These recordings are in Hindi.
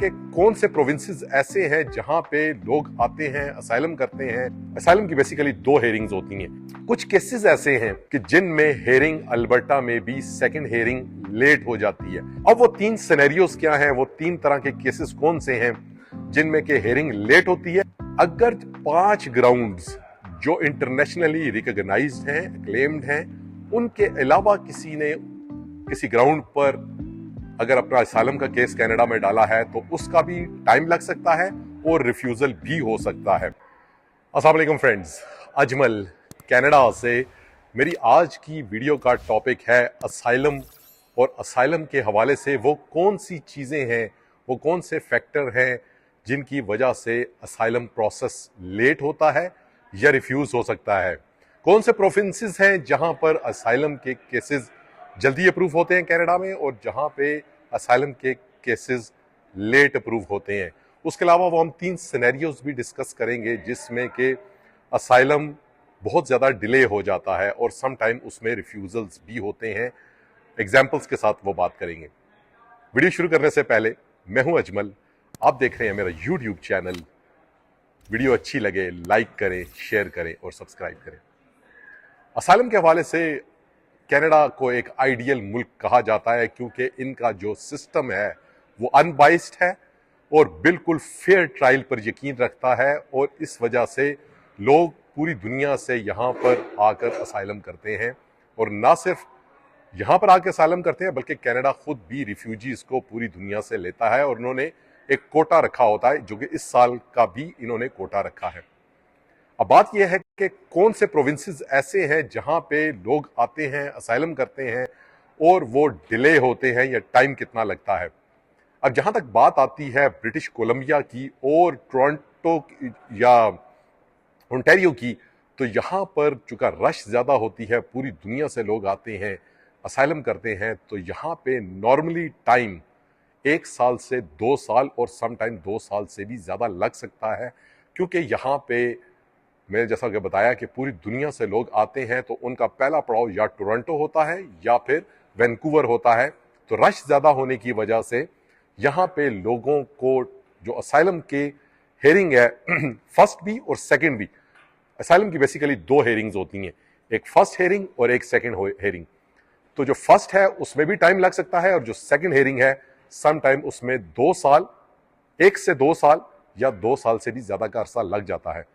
कि कौन से प्रोविंसेस ऐसे हैं जहां पे लोग आते हैं, असाइलम करते हैं। असाइलम की बेसिकली दो हेयरिंग्स होती हैं। कुछ केसेस ऐसे हैं कि जिनमें हेयरिंग अल्बर्टा में भी सेकंड हेयरिंग लेट हो जाती है। अब वो तीन सिनेरियोज क्या हैं, वो तीन तरह के केसेस कौन से हैं जिनमें के हेयरिंग लेट होती है। अगर 5 ग्राउंड्स जो इंटरनेशनली रिकॉग्नाइज्ड हैं, क्लेम्ड हैं, उनके अलावा किसी ग्राउंड पर अगर अपना असाइलम का केस कनाडा में डाला है तो उसका भी टाइम लग सकता है और रिफ्यूजल भी हो सकता है। अस्सलाम वालेकुम फ्रेंड्स, अजमल कनाडा से। मेरी आज की वीडियो का टॉपिक है असाइलम, और असाइलम के हवाले से वो कौन सी चीज़ें हैं, वो कौन से फैक्टर हैं जिनकी वजह से असाइलम प्रोसेस लेट होता है या रिफ्यूज हो सकता है। कौन से प्रोविंसेस हैं जहां पर असाइलम के केसेस जल्दी अप्रूव होते हैं कनाडा में, और जहां पे असाइलम के केसेस लेट अप्रूव होते हैं। उसके अलावा वो हम 3 सिनेरियोज भी डिस्कस करेंगे जिसमें कि असाइलम बहुत ज़्यादा डिले हो जाता है और सम टाइम उसमें रिफ्यूजल्स भी होते हैं। एग्जाम्पल्स के साथ वो बात करेंगे। वीडियो शुरू करने से पहले, मैं हूं अजमल, आप देख रहे हैं मेरा यूट्यूब चैनल। वीडियो अच्छी लगे लाइक करें, शेयर करें और सब्सक्राइब करें। असाइलम के हवाले से कनाडा को एक आइडियल मुल्क कहा जाता है क्योंकि इनका जो सिस्टम है वो अनबाइस्ड है और बिल्कुल फेयर ट्रायल पर यकीन रखता है, और इस वजह से लोग पूरी दुनिया से यहाँ पर आकर असाइलम करते हैं। और ना सिर्फ यहाँ पर आकर असाइलम करते हैं बल्कि कनाडा खुद भी रिफ्यूजीज को पूरी दुनिया से लेता है, और उन्होंने एक कोटा रखा होता है जो कि इस साल का भी इन्होंने कोटा रखा है। अब बात यह है कि कौन से प्रोविंसेस ऐसे हैं जहां पे लोग आते हैं, असाइलम करते हैं और वो डिले होते हैं या टाइम कितना लगता है। अब जहां तक बात आती है ब्रिटिश कोलंबिया की और टोरंटो या ओंटारियो की, तो यहाँ पर चूंकि रश ज़्यादा होती है, पूरी दुनिया से लोग आते हैं, असाइलम करते हैं, तो यहाँ पे नॉर्मली टाइम 1 साल से 2 साल और सम टाइम 2 साल से भी ज़्यादा लग सकता है, क्योंकि यहाँ पे मैंने जैसा कि बताया कि पूरी दुनिया से लोग आते हैं, तो उनका पहला पड़ाव या टोरंटो होता है या फिर वैंकूवर होता है। तो रश ज़्यादा होने की वजह से यहाँ पे लोगों को जो असाइलम के हेयरिंग है फर्स्ट भी और सेकंड भी, असाइलम की बेसिकली 2 हेयरिंग्स होती हैं, एक फर्स्ट हेयरिंग और एक सेकंड हेयरिंग। तो जो फर्स्ट है उसमें भी टाइम लग सकता है, और जो सेकंड हेयरिंग है सम टाइम उसमें 2 साल, 1 से 2 साल या 2 साल से भी ज्यादा का अरसा लग जाता है।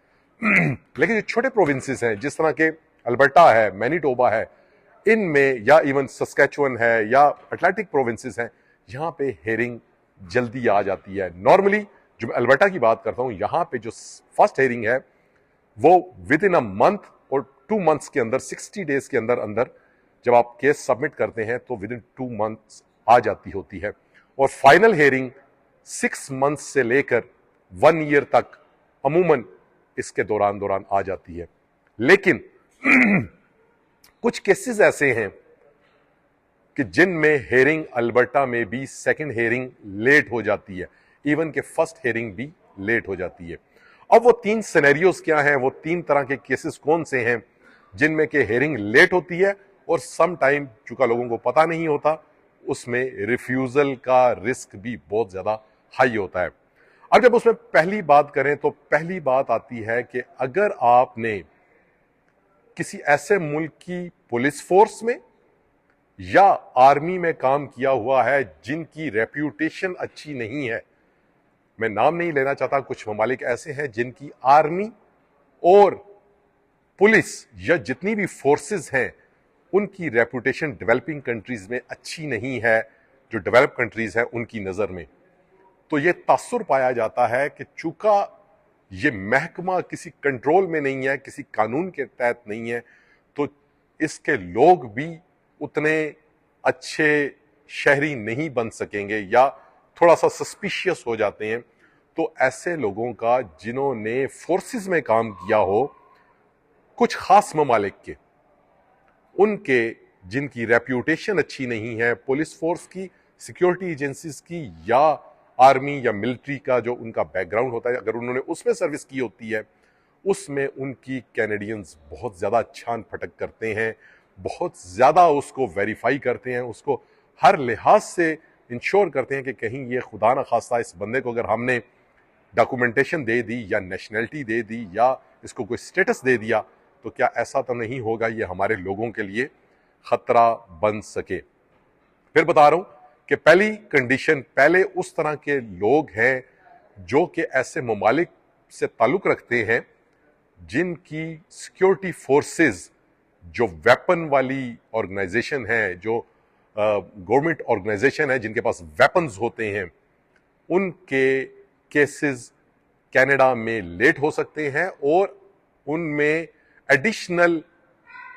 लेकिन जो छोटे प्रोविंसेस हैं जिस तरह के अल्बर्टा है, मैनीटोबा है, इनमें या इवन सस्कैचुअन है या अटलांटिक प्रोविंसेस हैं, यहाँ पे हेयरिंग जल्दी आ जाती है। नॉर्मली जो मैं अल्बर्टा की बात करता हूँ, यहाँ पे जो फर्स्ट हेयरिंग है वो विद इन अ मंथ और 2 मंथ्स के अंदर, 60 डेज के अंदर अंदर जब आप केस सबमिट करते हैं तो विद इन 2 मंथ्स आ जाती होती है। और फाइनल हेयरिंग 6 मंथ्स से लेकर 1 ईयर तक अमूमन इसके दौरान आ जाती है। लेकिन कुछ केसेस ऐसे हैं कि जिनमें हेयरिंग अल्बर्टा में भी सेकंड हेयरिंग लेट हो जाती है, इवन के फर्स्ट हेयरिंग भी लेट हो जाती है। अब वो 3 सिनेरियोज क्या हैं, वो 3 तरह के केसेस कौन से हैं जिनमें के हेयरिंग लेट होती है, और सम टाइम चूंकि लोगों को पता नहीं होता उसमें रिफ्यूजल का रिस्क भी बहुत ज्यादा हाई होता है। अब जब उसमें पहली बात करें तो पहली बात आती है कि अगर आपने किसी ऐसे मुल्क की पुलिस फोर्स में या आर्मी में काम किया हुआ है जिनकी रेप्यूटेशन अच्छी नहीं है, मैं नाम नहीं लेना चाहता, कुछ ममालिक ऐसे हैं जिनकी आर्मी और पुलिस या जितनी भी फोर्सेस हैं उनकी रेप्यूटेशन डेवलपिंग कंट्रीज में अच्छी नहीं है, जो डेवलप कंट्रीज हैं उनकी नजर में, तो यह तासुर पाया जाता है कि चूंकि ये महकमा किसी कंट्रोल में नहीं है, किसी कानून के तहत नहीं है, तो इसके लोग भी उतने अच्छे शहरी नहीं बन सकेंगे या थोड़ा सा सस्पिशियस हो जाते हैं। तो ऐसे लोगों का जिन्होंने फोर्सेस में काम किया हो, कुछ खास ममालिक के, उनके जिनकी रेप्यूटेशन अच्छी नहीं है, पुलिस फोर्स की, सिक्योरिटी एजेंसीज की या आर्मी या मिलिट्री का जो उनका बैकग्राउंड होता है, अगर उन्होंने उसमें सर्विस की होती है, उसमें उनकी कैनेडियंस बहुत ज़्यादा छान फटक करते हैं, बहुत ज़्यादा उसको वेरीफाई करते हैं, उसको हर लिहाज से इंश्योर करते हैं कि कहीं ये खुदा न खास्ता इस बंदे को अगर हमने डॉक्यूमेंटेशन दे दी या नेशनलिटी दे दी या इसको कोई स्टेटस दे दिया तो क्या ऐसा तो नहीं होगा ये हमारे लोगों के लिए खतरा बन सके। फिर बता रहा हूं कि पहली कंडीशन, पहले उस तरह के लोग हैं जो कि ऐसे ममालिक से ताल्लुक रखते हैं जिनकी सिक्योरिटी फोर्सेस जो वेपन वाली ऑर्गेनाइजेशन है, जो गवर्नमेंट ऑर्गेनाइजेशन है, जिनके पास वेपन्स होते हैं, उनके केसेस कनाडा में लेट हो सकते हैं और उनमें एडिशनल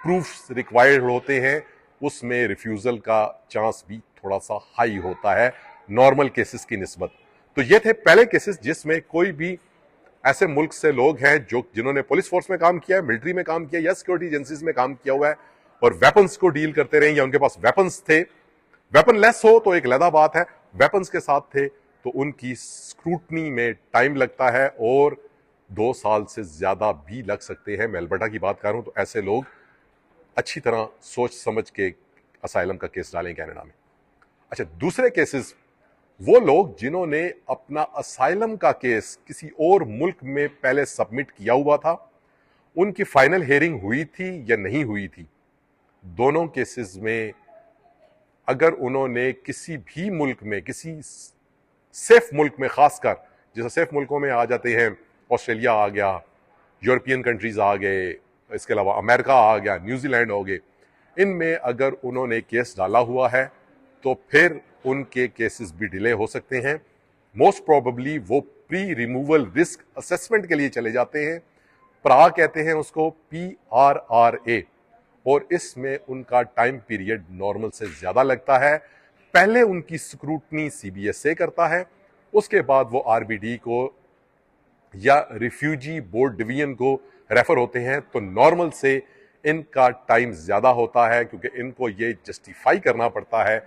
प्रूफ्स रिक्वायर्ड होते हैं, उसमें रिफ्यूजल का चांस भी थोड़ा सा हाई होता है नॉर्मल केसेस की निस्बत। तो ये थे पहले केसेस जिसमें कोई भी ऐसे मुल्क से लोग हैं जो जिन्होंने पुलिस फोर्स में काम किया है, मिलिट्री में काम किया या सिक्योरिटी एजेंसीज में काम किया हुआ है और वेपन्स को डील करते रहे या उनके पास वेपन्स थे। वेपन लेस हो तो एक अलग बात है, वेपन्स के साथ थे तो उनकी स्क्रूटनी में टाइम लगता है और 2 साल से ज्यादा भी लग सकते हैं। मैं अल्बर्टा की बात कर रहा हूं, तो ऐसे लोग अच्छी तरह सोच समझ के असाइलम का केस डालें कनाडा में। अच्छा, दूसरे केसेस, वो लोग जिन्होंने अपना असाइलम का केस किसी और मुल्क में पहले सबमिट किया हुआ था, उनकी फाइनल हियरिंग हुई थी या नहीं हुई थी। दोनों केसेस में अगर उन्होंने किसी भी मुल्क में, किसी सेफ मुल्क में, खासकर जैसे सेफ मुल्कों में आ जाते हैं, ऑस्ट्रेलिया आ गया, यूरोपियन कंट्रीज आ गए, इसके अलावा अमेरिका आ गया, न्यूजीलैंड हो गए, इनमें अगर उन्होंने केस डाला हुआ है तो फिर उनके केसेस भी डिले हो सकते हैं। मोस्ट प्रोबेबली वो प्री रिमूवल रिस्क असेसमेंट के लिए चले जाते हैं, प्रा कहते हैं उसको, PRRA, और इसमें उनका टाइम पीरियड नॉर्मल से ज्यादा लगता है। पहले उनकी स्क्रूटनी CBSA करता है, उसके बाद वो RBD को या रिफ्यूजी बोर्ड डिवीजन को रेफर होते हैं। तो नॉर्मल से इनका टाइम ज्यादा होता है क्योंकि इनको ये जस्टिफाई करना पड़ता है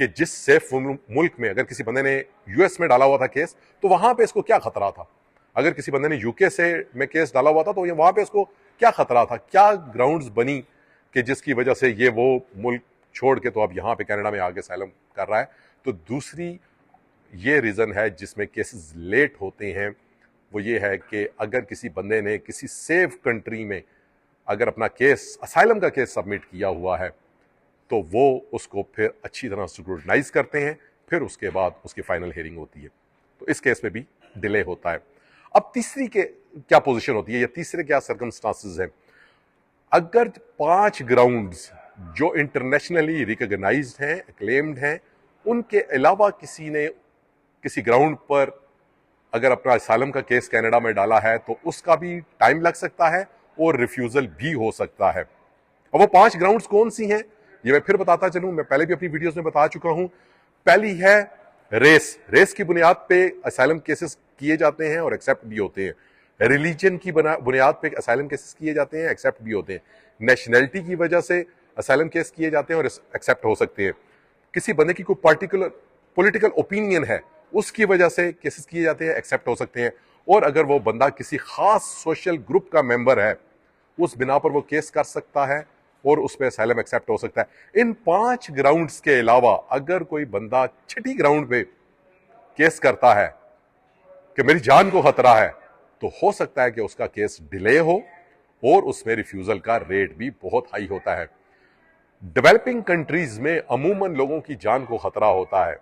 कि जिस सेफ मुल्क में, अगर किसी बंदे ने US में डाला हुआ था केस तो वहां पे इसको क्या खतरा था, अगर किसी बंदे ने UK से में केस डाला हुआ था तो वहां पे इसको क्या खतरा था, क्या ग्राउंड्स बनी कि जिसकी वजह से ये वो मुल्क छोड़ के तो अब यहाँ पे कनाडा में आके असाइलम कर रहा है। तो दूसरी ये रीजन है जिसमें केसेस लेट होते हैं, वो ये है कि अगर किसी बंदे ने किसी सेफ कंट्री में अगर अपना केस, असाइलम का केस सबमिट किया हुआ है तो वो उसको फिर अच्छी तरह स्क्रूटनाइज करते हैं, फिर उसके बाद उसकी फाइनल हियरिंग होती है। तो इस केस में भी डिले होता है। अब तीसरी के क्या पोजीशन होती है या तीसरे क्या सर्कमस्टांसेस हैं। अगर 5 ग्राउंड्स जो इंटरनेशनली रिकॉग्नाइज्ड हैं, एक्लेम्ड हैं, उनके अलावा किसी ने किसी ग्राउंड पर अगर अपना असाइलम का केस कनाडा में डाला है तो उसका भी टाइम लग सकता है और रिफ्यूजल भी हो सकता है। और वो 5 ग्राउंड्स कौन सी हैं ये मैं फिर बताता चलूं, मैं पहले भी अपनी वीडियोस में बता चुका हूं। पहली है रेस की बुनियाद पे असाइलम केसेस किए जाते हैं और एक्सेप्ट भी होते हैं। रिलीजन की बुनियाद पे असाइलम केसेस किए जाते हैं, एक्सेप्ट भी होते हैं। नेशनैलिटी की वजह से असाइलम केस किए जाते हैं और एक्सेप्ट हो सकते हैं। किसी बंदे की कोई पार्टिकुलर पॉलिटिकल ओपिनियन है उसकी वजह से केसेस किए जाते हैं, एक्सेप्ट हो सकते हैं। और अगर वो बंदा किसी खास सोशल ग्रुप का मेंबर है उस बिना पर वो केस कर सकता है और उस पर असाइलम एक्सेप्ट हो सकता है। इन 5 ग्राउंड्स के अलावा अगर कोई बंदा छठी ग्राउंड पे केस करता है कि मेरी जान को खतरा है तो हो सकता है कि उसका केस डिले हो और उसमें रिफ्यूजल का रेट भी बहुत हाई होता है। डेवलपिंग कंट्रीज में अमूमन लोगों की जान को खतरा होता है।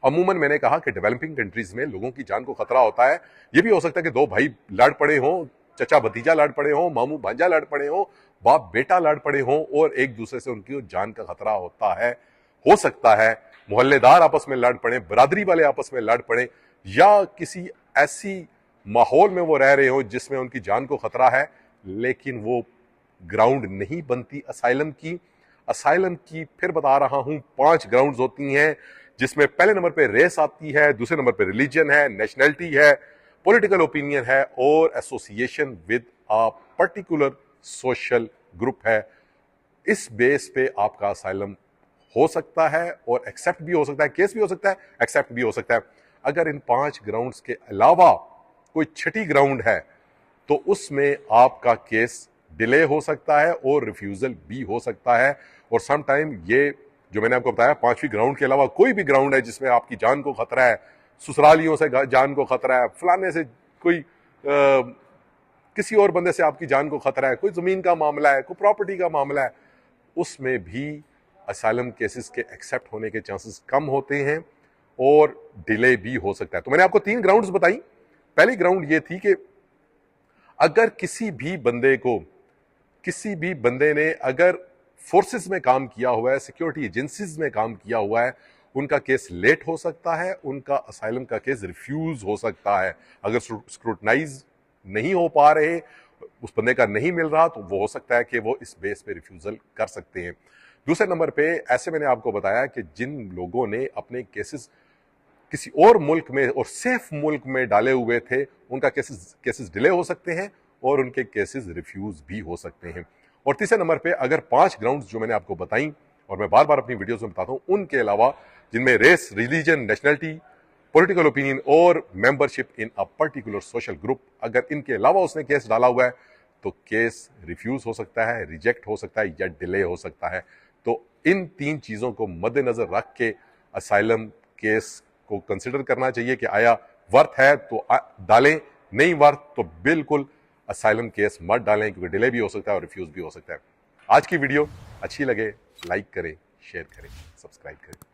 अमूमन मैंने कहा कि डेवलपिंग कंट्रीज में लोगों की जान को खतरा होता है। यह भी हो सकता है कि 2 भाई लड़ पड़े हों, चचा भतीजा लड़ पड़े हों, मामू भांजा लड़ पड़े हों, बाप बेटा लड़ पड़े हों और एक दूसरे से उनकी जान का खतरा होता है। हो सकता है मोहल्लेदार आपस में लड़ पड़े, बरादरी वाले आपस में लड़ पड़े, या किसी ऐसी माहौल में वो रह रहे हो जिसमें उनकी जान को खतरा है, लेकिन वो ग्राउंड नहीं बनती असाइलम की। असाइलम की फिर बता रहा हूं 5 ग्राउंड्स होती हैं जिसमें पहले नंबर पे रेस आती है, दूसरे नंबर पे रिलीजन है, नेशनैलिटी है, पॉलिटिकल ओपिनियन है और association with a particular social group है। इस बेस पे आपका असाइलम हो सकता है और एक्सेप्ट भी हो सकता है, केस भी हो सकता है, एक्सेप्ट भी हो सकता है। अगर इन 5 ग्राउंड्स के अलावा कोई छठी ग्राउंड है तो उसमें आपका केस डिले हो सकता है और रिफ्यूजल भी हो सकता है। और समटाइम ये जो मैंने आपको बताया 5वीं ग्राउंड के अलावा कोई भी ग्राउंड है जिसमें आपकी जान को खतरा है, ससुरालियों से जान को खतरा है, फलाने से कोई किसी और बंदे से आपकी जान को खतरा है, कोई जमीन का मामला है, कोई प्रॉपर्टी का मामला है, उसमें भी असाइलम केसेस के एक्सेप्ट होने के चांसेस कम होते हैं और डिले भी हो सकता है। तो मैंने आपको 3 ग्राउंड्स बताई। पहली ग्राउंड ये थी कि अगर किसी भी बंदे ने अगर फोर्सेस में काम किया हुआ है, सिक्योरिटी एजेंसीज में काम किया हुआ है, उनका केस लेट हो सकता है, उनका असाइलम का केस रिफ्यूज हो सकता है। अगर स्क्रूटनाइज नहीं हो पा रहे, उस बंदे का नहीं मिल रहा, तो वो हो सकता है कि वो इस बेस पे रिफ्यूजल कर सकते हैं। दूसरे नंबर पे ऐसे मैंने आपको बताया कि जिन लोगों ने अपने केसेस किसी और मुल्क में और सेफ मुल्क में डाले हुए थे, उनका केसेस डिले हो सकते हैं और उनके केसेस रिफ्यूज भी हो सकते हैं। और तीसरे नंबर पे अगर 5 ग्राउंड्स जो मैंने आपको बताई और मैं बार बार अपनी वीडियोस में बताता हूं, उनके अलावा जिनमें race, religion, nationality, political opinion और membership in a particular social group, अगर इनके अलावा उसने केस डाला हुआ है तो केस रिफ्यूज हो सकता है, रिजेक्ट हो सकता है या डिले हो सकता है। तो इन 3 चीजों को मद्देनजर रख के असाइलम केस को कंसिडर करना चाहिए कि आया वर्थ है तो डालें, नहीं वर्थ तो बिल्कुल असाइलम केस मत डालें, क्योंकि डिले भी हो सकता है और रिफ्यूज भी हो सकता है। आज की वीडियो अच्छी लगे लाइक करें, शेयर करें, सब्सक्राइब करें।